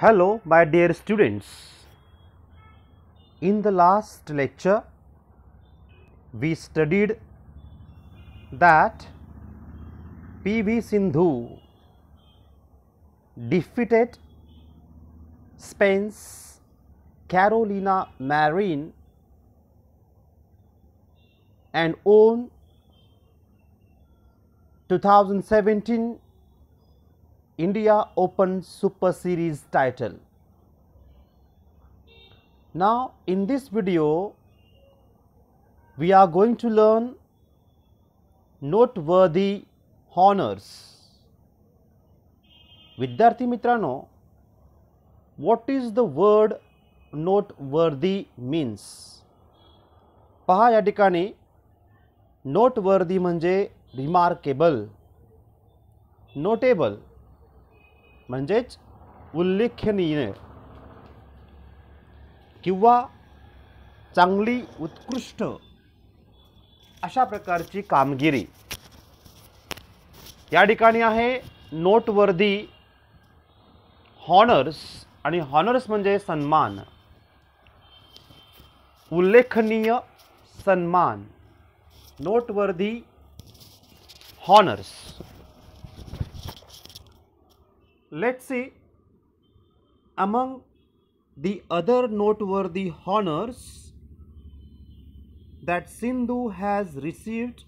Hello, my dear students. In the last lecture, we studied that PV Sindhu defeated Spain's Carolina Marin and won 2017 India Open Super Series title. Now in this video we are going to learn noteworthy honors. विद्यार्थी मित्रांनो, what is the word noteworthy means? पहा या ठिकाणी noteworthy म्हणजे remarkable, notable म्हणजेच उल्लेखनीय किंवा चांगली उत्कृष्ट अशा प्रकारची कामगिरी या ठिकाणी आहे नोटवर्दी हॉनर्स. आणि हॉनर्स म्हणजे सन्मान, उल्लेखनीय सन्मान, noteworthy honours. Let's see, among the other noteworthy honors that Sindhu has received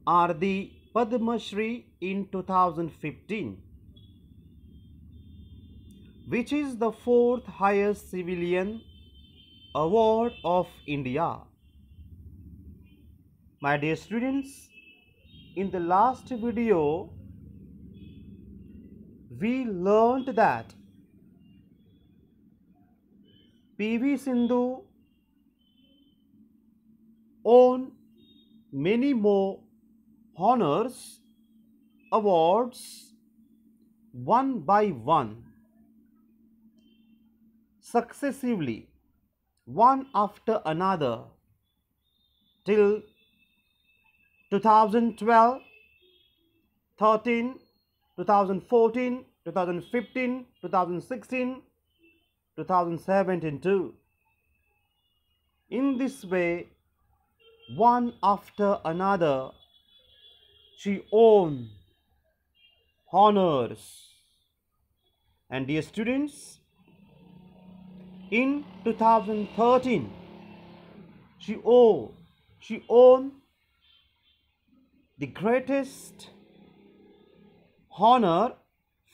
are the Padma Shri in 2015, which is the fourth highest civilian award of India. My dear students, in the last video we learned that PV Sindhu won many more honors, awards, one by one, successively, one after another, till 2012, 13, 2014, 2015, 2016, 2017 too. In this way, one after another, she won honors. And dear students, in 2013, she won the greatest honor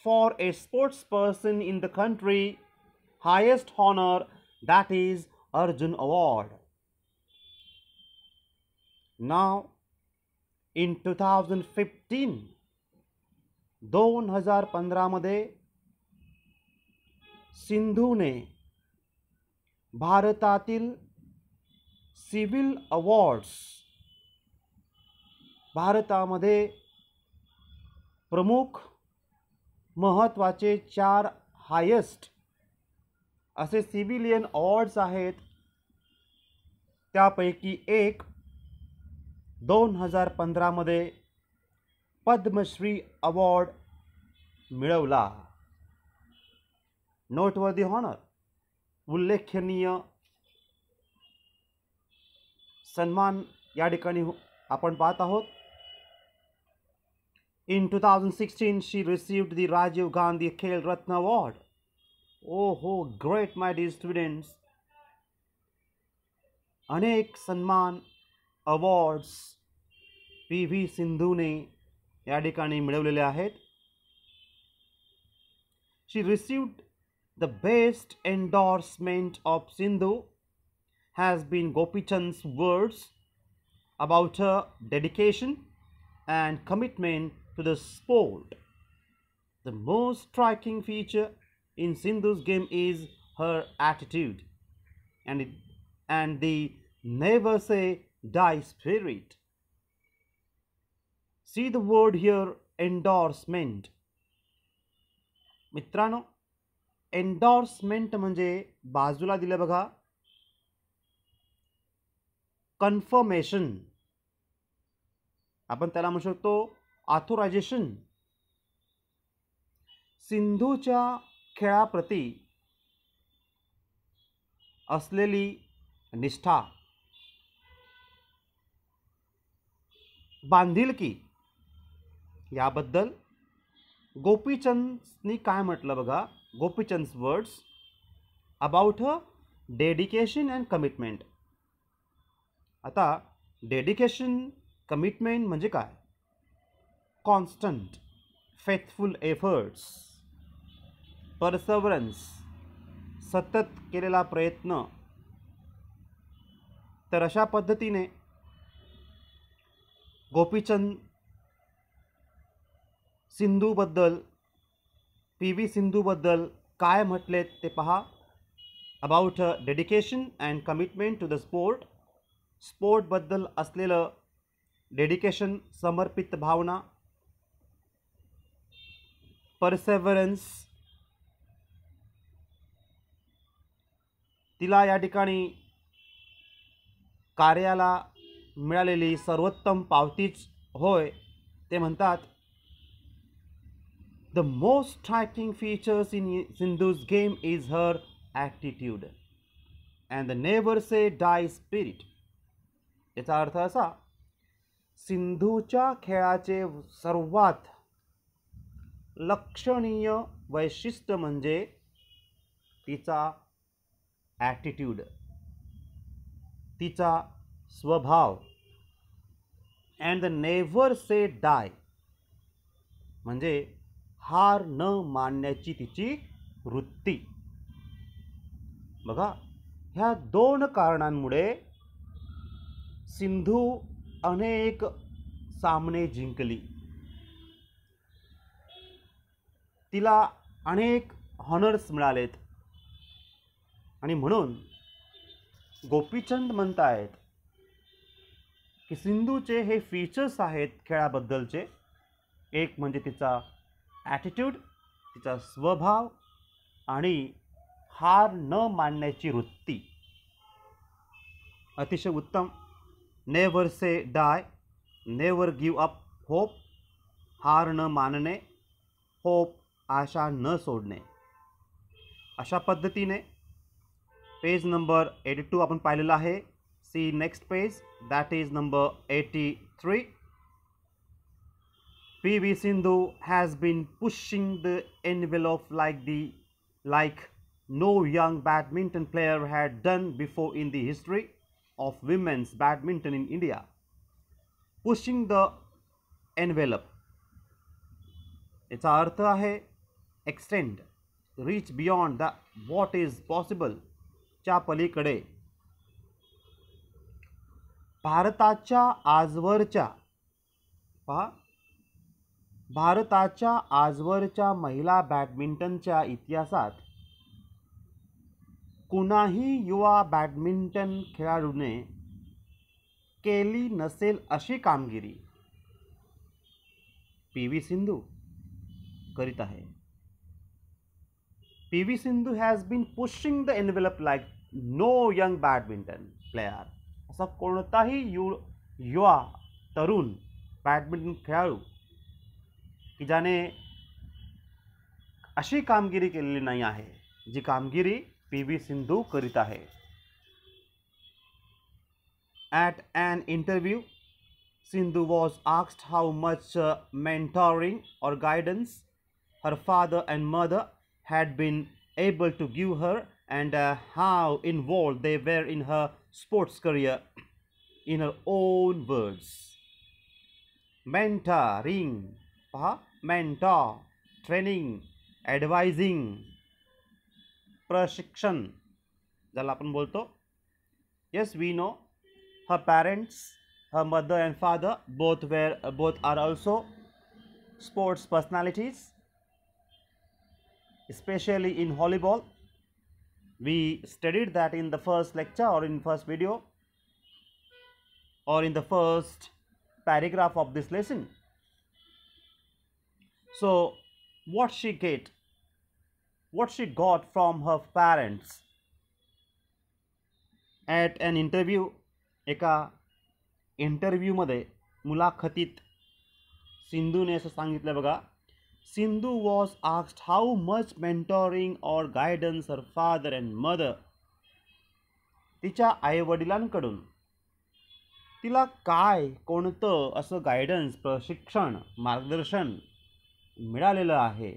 for a sports person in the country, highest honor, that is Arjun Award. Now in 2015, 2015 मध्ये सिंधूने भारतातील civil awards, भारतामध्ये प्रमुख महत्त्वाचे 4 highest असे civilian awards आहेत. त्यापैकी एक 2015 मध्ये पद्मश्री अवॉर्ड मिळवला. नोटवर्दी हॉनर, उल्लेखनीय सन्मान या ठिकाणी आपण पाहत आहोत. In 2016, she received the Rajiv Gandhi Khel Ratna Award. Oh, great, my dear students. अनेक सन्मान, अवॉर्ड्स PV सिंधूने या ठिकाणी मिळवलेले आहेत. She received the best endorsement of Sindhu has been Gopi Chand's words about her dedication and commitment to the sport. The most striking feature in Sindhu's game is her attitude and the never say die spirit. See the word here, endorsement. मित्रांनो, endorsement म्हणजे बाजूला दिले बघा, confirmation, आपण त्याला म्हणू शकतो authorisation. सिंधूच्या खेळाप्रती असलेली निष्ठा, बांधिलकी याबद्दल गोपीचंदनी काय म्हटलं बघा. Gopichand's words about a dedication and commitment. आता डेडिकेशन कमिटमेंट म्हणजे काय? कॉन्स्टंट फेथफुल एफर्ट्स, परसवरन्स, सतत केलेला प्रयत्न. तर अशा पद्धतीने गोपीचंद सिंधूबद्दल, PV सिंधूबद्दल काय म्हटलेत ते पहा. About dedication and commitment to the sport. स्पोर्टबद्दल असलेलं डेडिकेशन, समर्पित भावना, परसेव्हरन्स. तिला या ठिकाणी कार्याला मिळालेली सर्वोत्तम पावतीच होय. ते म्हणतात the most striking features in Sindhu's game is her attitude and the never say die spirit. याचा अर्थ असा, सिंधूच्या खेळाचे सर्वात लक्षणीय वैशिष्ट्य म्हणजे तिचा ॲटिट्यूड, तिचा स्वभाव. अँड द नेव्हर से डाय म्हणजे हार न मानण्याची तिची वृत्ती. बघा, ह्या दोन कारणांमुळे सिंधू अनेक सामने जिंकली. तिला अनेक हॉनर्स मिळालेत. आणि म्हणून गोपीचंद म्हणतायत की सिंधूचे हे फीचर्स आहेत खेळाबद्दलचे. एक म्हणजे तिचा ॲटिट्यूड, तिचा स्वभाव आणि हार न मानण्याची वृत्ती. अतिशय उत्तम. नेव्हर से डाय, नेव्हर गिव्ह अप होप, हार न मानणे, होप आशा न सोडणे. अशा पद्धतीने पेज नंबर 82 आपण पाहिलेला आहे. See next page, that is number 83. PV Sindhu has been pushing the envelope like no young badminton player had done before in the history of women's badminton in India. Pushing the envelope. याचा अर्थ आहे extend, reach beyond the what is possible, च्या पलीकडे. भारताच्या आजवरच्या महिला बॅडमिंटनच्या इतिहासात कुणाही युवा बॅडमिंटन खेळाडूने केली नसेल अशी कामगिरी PV सिंधू करीत आहे. PV Sindhu has been pushing the envelope like no young badminton player. असा कोणताही युवा तरुण बॅडमिंटन खेळाडू की ज्याने अशी कामगिरी केलेली नाही आहे जी कामगिरी PV सिंधू करीत आहे. At an interview, Sindhu was asked how much mentoring or guidance her father and mother had been able to give her and how involved they were in her sports career. In her own words, mentoring, mentor, training, advising, प्रशिक्षण ज्याला आपण बोलतो. Yes, we know her parents, her mother and father both are also sports personalities, especially in volleyball. We studied that in the first lecture or in first video or in the first paragraph of this lesson. So what she got from her parents. At an interview, एका इंटरव्ह्यूमध्ये मुलाखतीत सिंधूने असं सांगितलं बघा, Sindhu was asked how much mentoring or guidance her father and mother, तिच्या आईवडिलांकडून तिला काय कोणतं असं गायडन्स, प्रशिक्षण, मार्गदर्शन मिळालेलं आहे,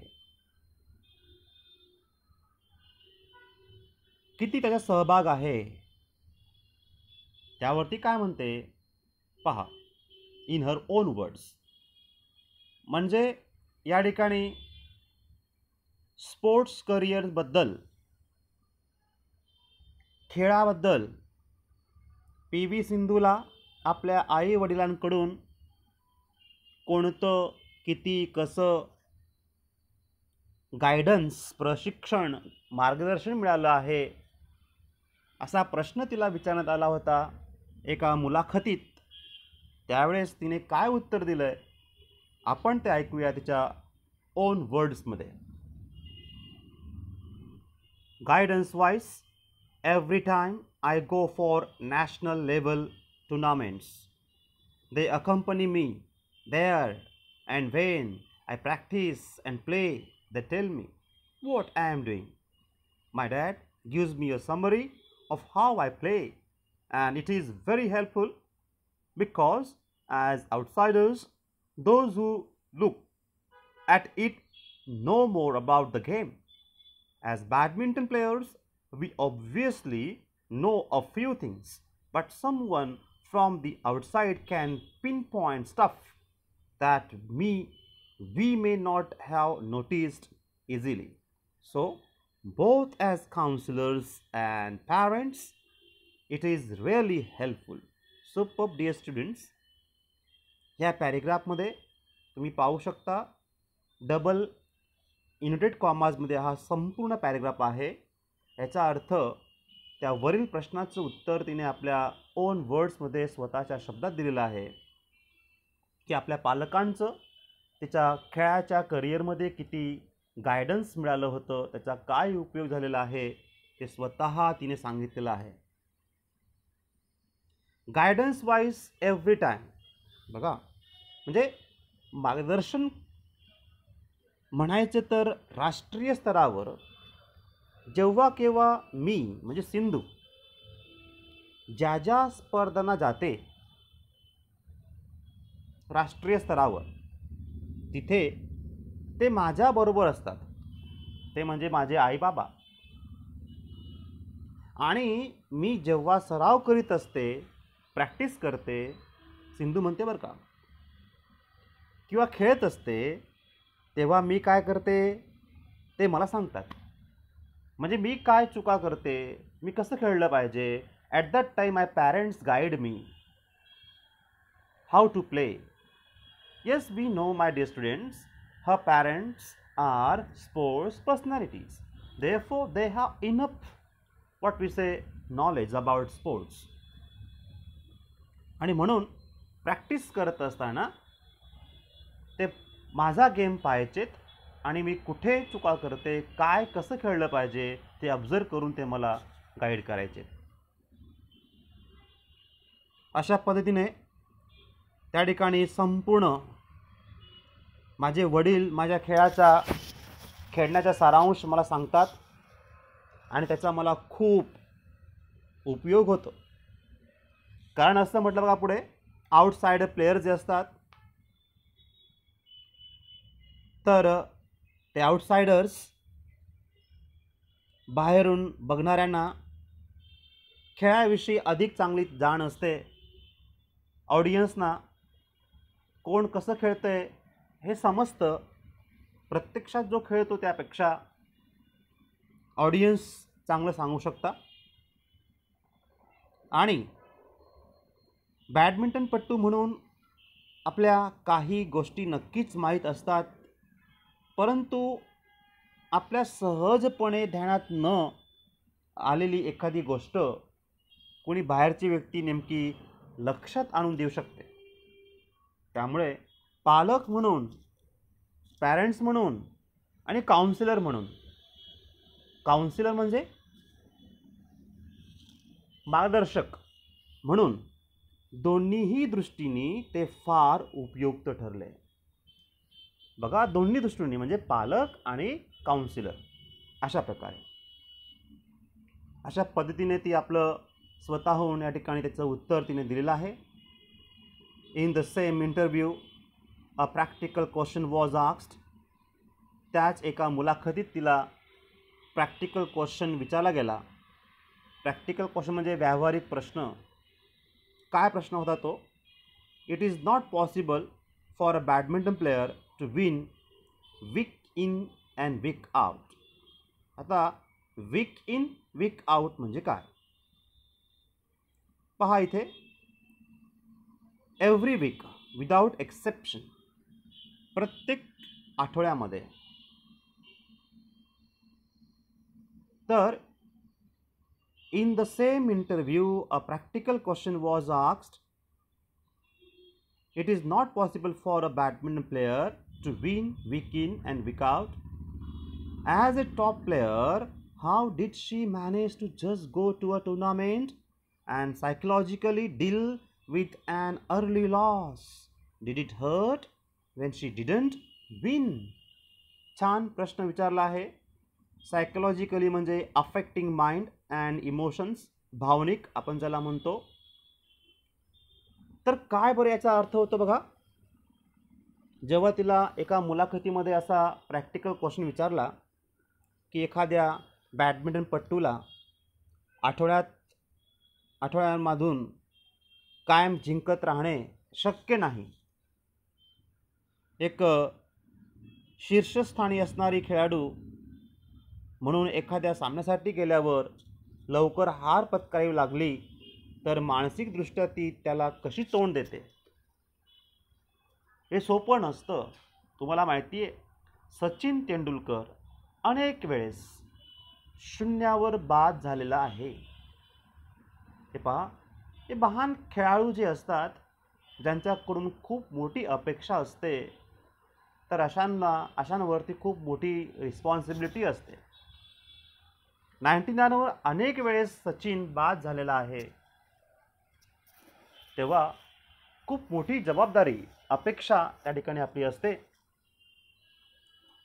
किती त्याचा सहभाग आहे, त्यावरती काय म्हणते पहा. In her own words. म्हणजे या ठिकाणी स्पोर्ट्स करिअरबद्दल, खेळाबद्दल पी व्ही सिंधूला आपल्या आई वडिलांकडून कोणतं, किती, कसं गायडन्स, प्रशिक्षण, मार्गदर्शन मिळालं आहे, असा प्रश्न तिला विचारण्यात आला होता एका मुलाखतीत. त्यावेळेस तिने काय उत्तर दिलंय आपण ते ऐकूया तिच्या ओन वर्ड्समध्ये. Guidance wise, every time I go for national level tournaments, they accompany me there, and when I practice and play, they tell me what I am doing. My dad gives me a summary of how I play, and it is very helpful because as outsiders, those who look at it know more about the game. As badminton players, we obviously know a few things, but someone from the outside can pinpoint stuff that we may not have noticed easily. So, both as counselors and parents, it is really helpful. Superb, dear students. या पॅरेग्राफमध्ये तुम्ही पाहू शकता double inverted कॉमाजमध्ये हा संपूर्ण paragraph आहे. याचा अर्थ त्यावरील प्रश्नाचं उत्तर तिने आपल्या ओन वर्ड्समध्ये स्वतःच्या शब्दात दिलेलं आहे की आपल्या पालकांचं तिच्या खेळाच्या करिअरमध्ये किती गायडन्स मिळालं होतं, त्याचा काय उपयोग झालेला आहे ते स्वतः तिने सांगितलेलं आहे. Guidance wise every time. बघा, म्हणजे मार्गदर्शन म्हणायचे तर राष्ट्रीय स्तरावर जेव्हा केव्हा मी म्हणजे सिंधू ज्या ज्या स्पर्धांना जाते राष्ट्रीय स्तरावर, तिथे ते माझ्याबरोबर असतात. ते म्हणजे माझे आई बाबा. आणि मी जेव्हा सराव करीत असते, प्रॅक्टिस करते, सिंधू म्हणते बरं का, किंवा खेळत असते, तेव्हा मी काय करते ते मला सांगतात. म्हणजे मी काय चुका करते, मी कसं खेळलं पाहिजे. At that time my parents guide me how to play. Yes, we know my dear students, her parents are sports personalities. Therefore they have enough what we say knowledge about sports. आणि म्हणून practice करत असताना ते माझा game पाहायचेत आणि मी कुठे चुका करते, काय कसं खेळलं पाहिजे ते ऑब्झर्व करून ते मला गाईड करायचे. अशा पद्धतीने त्या ठिकाणी संपूर्ण माझे वडील माझ्या खेळण्याचा सारांश मला सांगतात आणि त्याचा मला खूप उपयोग होतो. कारण असं म्हटलं बघा पुढे, आउटसाइडर प्लेयर जे असतात, तर ते आउटसाइडर्स बाहेरून बघणाऱ्यांना खेळाविषयी अधिक चांगली जाण असते. ऑडियन्सना कोण कसं खेळतंय हे समजतं. प्रत्यक्षात जो खेळतो त्यापेक्षा ऑडियन्स चांगलं सांगू शकता. आणि बॅडमिंटनपट्टू म्हणून आपल्या काही गोष्टी नक्कीच माहीत असतात, परंतु आपल्या सहजपणे ध्यानात न आलेली एखादी गोष्ट कोणी बाहेरची व्यक्ती नेमकी लक्षात आणून देऊ शकते. त्यामुळे पालक म्हणून, पॅरेंट्स म्हणून आणि काउन्सिलर म्हणून, काउन्सिलर म्हणजे मार्गदर्शक म्हणून, दोन्हीही दृष्टीने ते फार उपयुक्त ठरले. बघा, दोन्ही दृष्टीने म्हणजे पालक आणि काउन्सिलर अशा प्रकारे, अशा पद्धतीने ती आपलं स्वतःहून या ठिकाणी त्याचं उत्तर तिने दिलेलं आहे. In the same interview a practical question was asked. त्याच एका मुलाखतीत तिला प्रॅक्टिकल क्वेश्चन विचारला गेला. प्रॅक्टिकल क्वेश्चन म्हणजे व्यावहारिक प्रश्न. काय प्रश्न होता तो? It is not possible for a badminton player to win week in and week out. आता वीक इन वीक आउट म्हणजे काय? पहा इथे, एव्हरी वीक विदाउट एक्सेप्शन, प्रत्येक आठवड्यामध्ये. तर in the same interview a practical question was asked. It is not possible for a badminton player to win week in and week out. As a top player, how did she manage to just go to a tournament and psychologically deal with an early loss? Did it hurt when she didn't win? छान प्रश्न विचारला आहे. Psychologically म्हणजे affecting mind and emotions, भावनिक आपण ज्याला म्हणतो. तर काय बरं याचा अर्थ होतो बघा. जेव्हा तिला एका मुलाखतीमध्ये असा प्रॅक्टिकल क्वेश्चन विचारला की एखाद्या बॅडमिंटनपटूला आठवड्यांमधून कायम जिंकत राहणे शक्य नाही. एक शीर्षस्थानी असणारी खेळाडू म्हणून एखाद्या सामन्यासाठी गेल्यावर लवकर हार पत्करावी लागली तर मानसिकदृष्ट्या ती त्याला कशी तोंड देते? हे सोपं नसतं. तुम्हाला माहिती आहे, सचिन तेंडुलकर अनेक वेळेस शून्यावर बाद झालेला आहे. हे पहा, हे महान खेळाडू जे असतात, ज्यांच्याकडून खूप मोठी अपेक्षा असते, तर अशांवरती खूप मोठी रिस्पॉन्सिबिलिटी असते. 99वर अनेक वेळेस सचिन बाद झालेला आहे. तेव्हा खूप मोठी जबाबदारी, अपेक्षा त्या ठिकाणी आपली असते.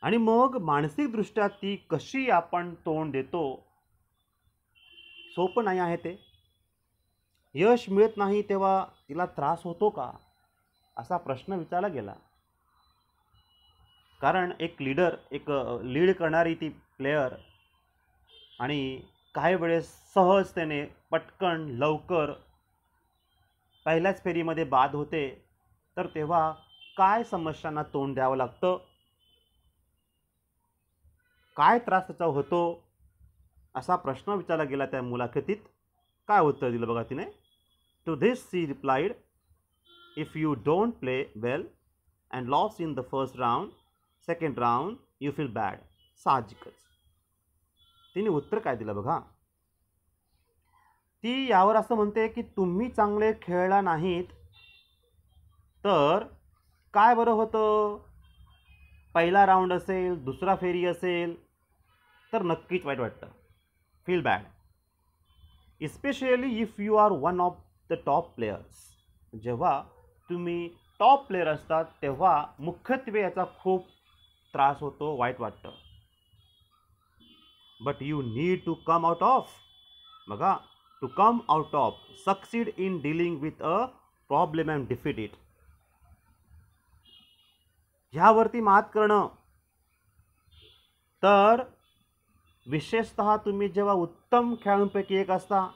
आणि मग मानसिकदृष्ट्या ती कशी आपण तोंड देतो, सोपं नाही आहे ते. यश मिळत नाही तेव्हा तिला त्रास होतो का, असा प्रश्न विचारला गेला. कारण एक लीड करणारी ती प्लेयर आणि काही वेळेस सहजतेने पटकन लवकर पहिल्याच फेरीमध्ये बाद होते, तर तेव्हा काय समस्यांना तोंड द्यावं लागतं, काय त्रास त्याचा होतो, असा प्रश्न विचारला गेला त्या मुलाखतीत. काय उत्तर दिलं बघा तिने. To this she replied, if you don't play well and loss in the first round, second round you feel bad. साहजिकच. तिने उत्तर काय दिलं बघा. ती यावर असं म्हणते की तुम्ही चांगले खेळला नाहीत तर काय बरं होतं? पहिला राऊंड असेल, दुसरा फेरी असेल तर नक्कीच वाईट वाटतं, feel bad. Especially if you are one of the top players. जेव्हा तुम्ही टॉप प्लेयर असतात तेव्हा मुख्यत्वे याचा खूप त्रास होतो, वाईट वाटतं. But you need to come out of. बघा, to come out of, succeed in dealing with a problem and defeat it. ह्यावरती मात करणं. तर विशेषतः तुम्ही जेव्हा उत्तम खेळाडूंपैकी एक असता,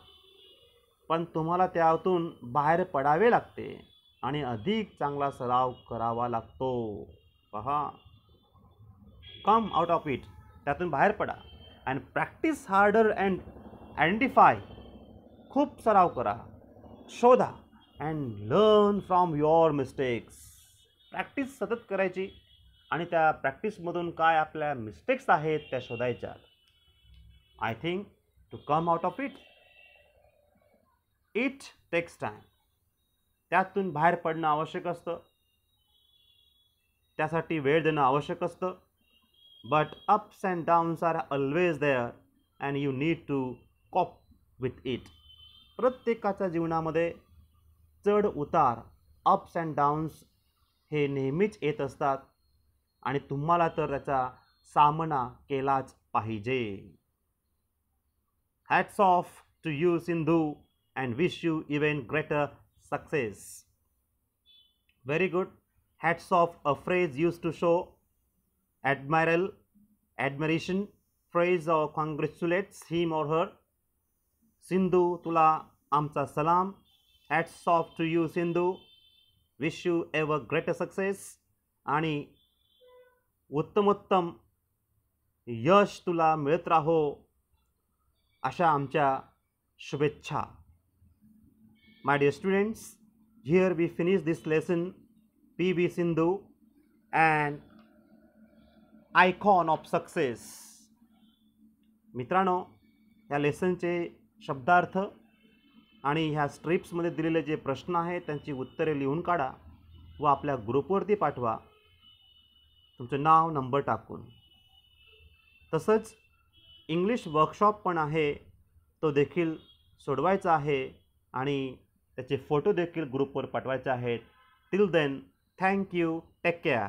पण तुम्हाला त्यातून बाहेर पडावे लागते आणि अधिक चांगला सराव करावा लागतो. पहा, कम आउट ऑफ इट, त्यातून बाहेर पडा. And practice harder and identify, खूप सराव करा, शोधा. And learn from your mistakes. Practice सतत करायची आणि त्या प्रॅक्टिसमधून काय आपल्या मिस्टेक्स आहेत त्या शोधायच्या. I think to come out of it, it takes time. त्यातून बाहेर पडणं आवश्यक असतं, त्यासाठी वेळ देणं आवश्यक असतं. But ups and downs are always there and you need to cope with it. प्रत्येकाच्या जीवनामध्ये चढ उतार, अप्स अँड डाऊन्स हे नेहमीच येत असतात आणि तुम्हाला तर त्याचा सामना केलाच पाहिजे. Hats off to you Sindhu and wish you even greater success. Very good. Hats off, a phrase used to show admiration, praise or congratulates him or her. Sindhu तुला आमचा सलाम. Hats off to you Sindhu. Wish you ever greater success. आणि उत्तमोत्तम यश तुला मिळत राहो अशा आमच्या शुभेच्छा. My dear students, here we finish this lesson, PV Sindhu, an icon of success. मित्रांनो, या लेसनचे शब्दार्थ आणि ह्या स्ट्रिप्समध्ये दिलेले जे प्रश्न आहेत त्यांची उत्तरे लिहून काढा व आपल्या ग्रुपवरती पाठवा, तुमचं नाव नंबर टाकून. तसंच इंग्लिश वर्कशॉप पण आहे, तो देखील सोडवायचा आहे आणि त्याचे फोटो देखील ग्रुपवर पाठवायचे आहेत. Till then, thank you, take care.